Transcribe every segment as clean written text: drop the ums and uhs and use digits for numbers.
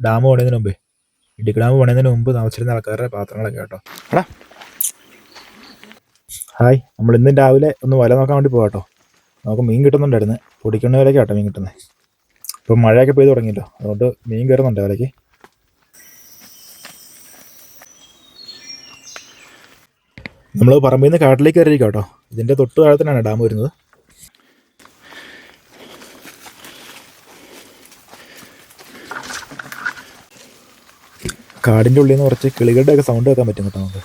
Dam പണിയുന്നതിന് മുമ്പേ, Idukki dam പണിയുന്നതിന് മുമ്പ് താമസിച്ചിരുന്ന ആൾക്കാരുടെ പാത്രങ്ങളൊക്കെ കേട്ടോ. എടാ ഹായ്, നമ്മൾ ഇന്നും രാവിലെ ഒന്ന് വല നോക്കാൻ വേണ്ടി പോകാം കേട്ടോ. നമുക്ക് മീൻ കിട്ടുന്നുണ്ടായിരുന്നു, പൊടിക്കണ്ണ വിലയ്ക്ക് കേട്ടോ മീൻ കിട്ടുന്നത്. ഇപ്പം മഴയൊക്കെ പെയ്ത് തുടങ്ങിയല്ലോ, അതുകൊണ്ട് മീൻ കയറുന്നുണ്ട് വിലയ്ക്ക്. നമ്മൾ പറമ്പിൽ നിന്ന് കാട്ടിലേക്ക് കയറിയിരിക്കാം കേട്ടോ. ഇതിൻ്റെ തൊട്ട് താഴത്തിനാണ് ഡാം വരുന്നത്. കാടിൻ്റെ ഉള്ളിൽ നിന്ന് കുറച്ച് കിളികളുടെയൊക്കെ സൗണ്ട് കേൾക്കാൻ പറ്റും കേട്ടോ നമുക്ക്.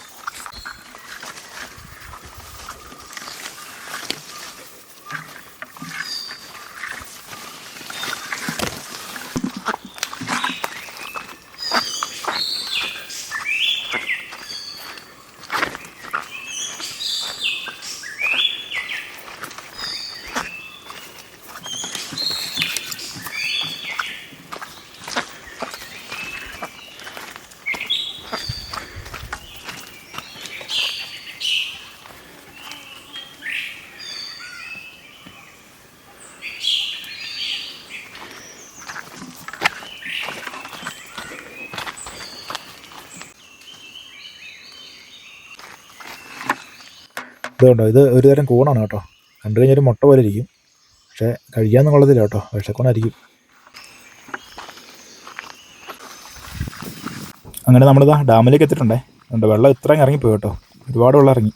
ഇതുകൊണ്ടോ, ഇത് ഒരു തരം കൂണാണ് കേട്ടോ. കണ്ടു കഴിഞ്ഞൊരു മുട്ട പോലെ ഇരിക്കും, പക്ഷേ കഴിക്കാമെന്ന് കൊള്ളത്തില്ല കേട്ടോ, വിഷക്കൂണായിരിക്കും. അങ്ങനെ നമ്മളിതാ ഡാമിലേക്ക് എത്തിയിട്ടുണ്ടേ. ഉണ്ട്, വെള്ളം ഇത്രയും ഇറങ്ങിപ്പോയി കേട്ടോ, ഒരുപാട് വെള്ളം ഇറങ്ങി.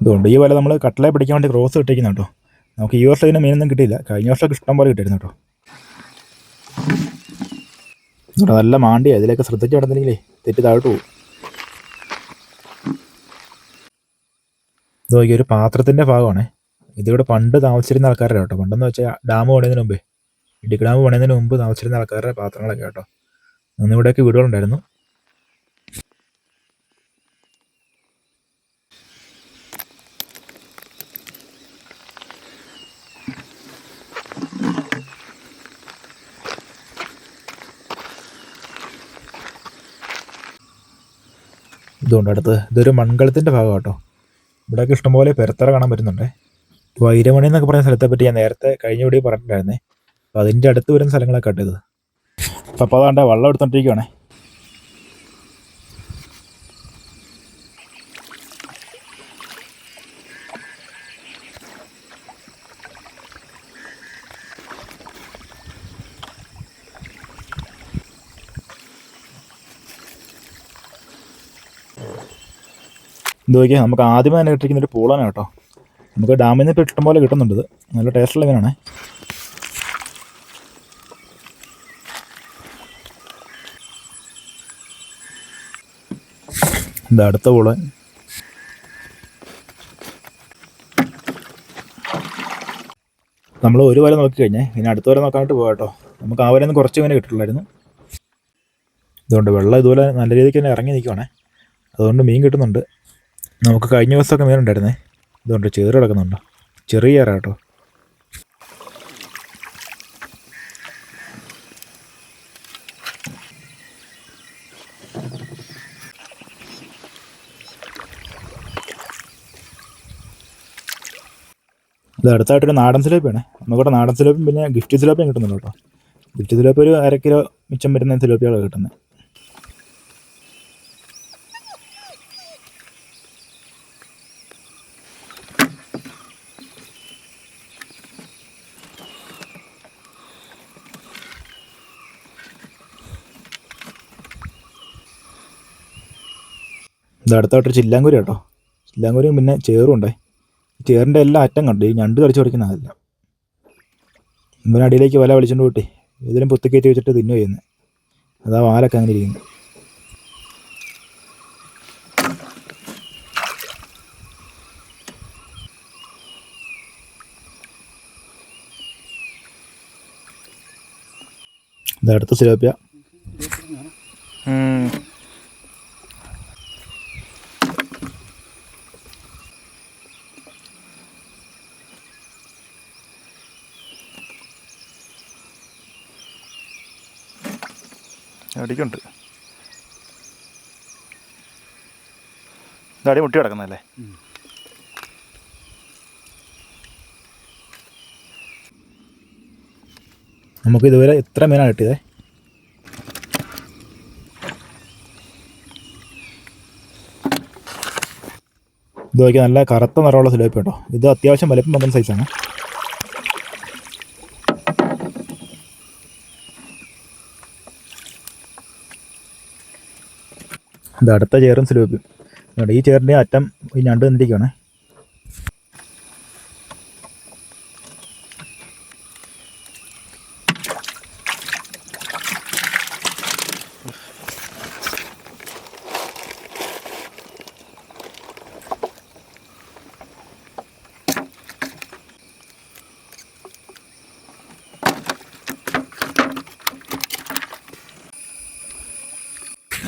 ഇതുകൊണ്ട് ഈ വല നമ്മൾ കട്ടലെ പിടിക്കാൻ വേണ്ടി ക്രോസ് കിട്ടിയിരിക്കുന്നു കേട്ടോ. നമുക്ക് ഈ വർഷം ഇതിന് മീനൊന്നും കിട്ടിയില്ല, കഴിഞ്ഞ വർഷമൊക്കെ ഇഷ്ടം പോലെ കിട്ടിയിരുന്നു കേട്ടോ. ഇവിടെ നല്ല മാണ്ടിയാണ്, ഇതിലേക്ക് ശ്രദ്ധിച്ച് നടന്നില്ലെങ്കിലേ തെറ്റി താഴോട്ട് പോകും. ഇത് നോക്കി, ഒരു പാത്രത്തിൻ്റെ ഭാഗമാണ്. ഇതിവിടെ പണ്ട് താമസിച്ചിരുന്ന ആൾക്കാരുടെ കേട്ടോ. പണ്ടെന്ന് വെച്ചാൽ ഡാം പണിയുന്നതിന് മുമ്പേ, ഇടുക്കി ഡാം പണിയുന്നതിന് മുമ്പ് താമസിച്ചിരുന്ന ആൾക്കാരുടെ പാത്രങ്ങളൊക്കെ കേട്ടോ. അന്ന് ഇവിടെയൊക്കെ വീടുകളുണ്ടായിരുന്നു. ഇതുകൊണ്ട് അടുത്ത് ഇതൊരു മൺകലത്തിൻ്റെ ഭാഗം കേട്ടോ. ഇവിടെയൊക്കെ ഇഷ്ടംപോലെ പെരത്തറ കാണാൻ പറ്റുന്നുണ്ട്. വൈരമണി എന്നൊക്കെ പറയുന്ന സ്ഥലത്തെപ്പറ്റി ഞാൻ നേരത്തെ കഴിഞ്ഞ വീഡിയോ പറഞ്ഞിട്ടുണ്ടായിരുന്നേ. അപ്പോൾ അതിൻ്റെ അടുത്ത് വരുന്ന സ്ഥലങ്ങളൊക്കെ കേട്ടത്. അപ്പോൾ അതാണ്ട് വെള്ളം എടുത്തോണ്ടിരിക്കുകയാണേ. ഇത് നോക്കിയാൽ നമുക്ക് ആദ്യമേ തന്നെ കിട്ടിയിരിക്കുന്ന ഒരു പൂളാണ് കേട്ടോ. നമുക്ക് ഡാമിൽ നിന്ന് ഇപ്പോൾ ഇഷ്ടം പോലെ കിട്ടുന്നുണ്ട്. ഇത് നല്ല ടേസ്റ്റുള്ള മീനാണ്. ഇത് അടുത്ത പൂള. നമ്മൾ ഒരു വല നോക്കിക്കഴിഞ്ഞേ പിന്നെ അടുത്ത വല നോക്കാനായിട്ട് പോകാം കേട്ടോ. നമുക്ക് ആ വലയിൽ നിന്ന് കുറച്ച് മീനെ കിട്ടിട്ടുള്ളായിരുന്നു. ഇതുകൊണ്ട് വെള്ളം ഇതുപോലെ നല്ല രീതിക്ക് തന്നെ ഇറങ്ങി നിൽക്കുവാണേ, അതുകൊണ്ട് മീൻ കിട്ടുന്നുണ്ട്. നമുക്ക് കഴിഞ്ഞ ദിവസമൊക്കെ മീനുണ്ടായിരുന്നേ. ഇതുകൊണ്ട് ചേറ് കിടക്കുന്നുണ്ടോ, ചെറിയ ചേറ കേട്ടോ. ഇത് അടുത്തായിട്ടൊരു നാടൻ സിലോപ്പിയാണേ. നമുക്കിവിടെ നാടൻ സിലോപ്പിയും പിന്നെ ഗിഫ്റ്റ് സിലോപ്പിയും കിട്ടുന്നുണ്ട് കേട്ടോ. ഗിഫ്റ്റ് സിലോപ്പി ഒരു 1/2 കിലോ മിച്ചം വരുന്ന സിലോപ്പിയാണ് കിട്ടുന്നത്. ഇത് അടുത്തായിട്ടൊരു ചില്ലാങ്കുരി കേട്ടോ. ചില്ലാങ്കുരിയും പിന്നെ ചേറും ഉണ്ടേ. ചേറിൻ്റെ എല്ലാ അറ്റം കണ്ടു, ഈ ഞണ്ട് കളിച്ച് പഠിക്കുന്ന അതല്ല. ഇവന് അടിയിലേക്ക് വല വലിച്ചുകൊണ്ട് പോയിട്ട് ഇതിലും പൊത്തിക്കയറ്റി വെച്ചിട്ട് തിന്നു ചെയ്യുന്നത്. അതാ വാലൊക്കെ അങ്ങനെ ഇരിക്കുന്നു. ഇത് അടുത്ത സിലോപ്പിയ. അടിക്കുണ്ട്. ഇതടി മുട്ടി കിടക്കുന്നതല്ലേ? നമുക്ക് ഇതുവരെ എത്ര മീനാണ് കിട്ടിയത്? ഇത് നോക്കിയാൽ നല്ല കറുത്ത നിറമുള്ള സിലോപ്പി കേട്ടോ. ഇത് അത്യാവശ്യം വലിപ്പം പന്ത്രണ്ട് സൈസാണ്. ഇത് അടുത്ത ചേറും സിലോപ്പിയും. ഈ ചേറിൻ്റെ അറ്റം ഈ ഞണ്ട് നിന്നിരിക്കുകയാണ്.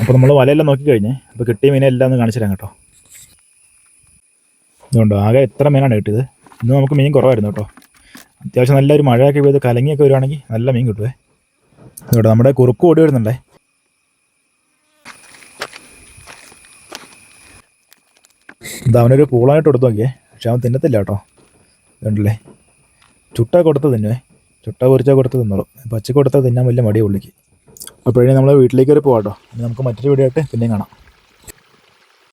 അപ്പോൾ നമ്മൾ വലയെല്ലാം നോക്കിക്കഴിഞ്ഞ് അപ്പോൾ കിട്ടിയ മീനെല്ലാം ഒന്ന് കാണിച്ചു തരാം കേട്ടോ. ഇതുകൊണ്ട് ആകെ എത്ര മീനാണ് കിട്ടിയത്. ഇന്ന് നമുക്ക് മീൻ കുറവായിരുന്നു കേട്ടോ. അത്യാവശ്യം നല്ലൊരു മഴയൊക്കെ പെയ്ത് കലങ്ങിയൊക്കെ വരുവാണെങ്കിൽ നല്ല മീൻ കിട്ടുമേ. ഇതുകൊണ്ട് നമ്മുടെ കുറുക്ക് ഓടി വരുന്നുണ്ടേ. ഇത് അവനൊരു പൂളായിട്ട് കൊടുത്തു നോക്കിയേ, പക്ഷെ അവൻ തിന്നത്തില്ല കേട്ടോ. ഇതുണ്ടല്ലേ, ചുട്ട കൊടുത്ത് തിന്നുവേ. ചുട്ട പൊരിച്ചാൽ കൊടുത്ത് തിന്നോളൂ. പച്ച കൊടുത്താൽ തിന്നാൻ വലിയ മടിയാണ് പുള്ളിക്ക്. അപ്പോഴേ നമ്മൾ വീട്ടിലേക്ക് വരെ പോകാം കേട്ടോ. നമുക്ക് മറ്റൊരു വീഡിയോ ആയിട്ട് പിന്നെയും കാണാം.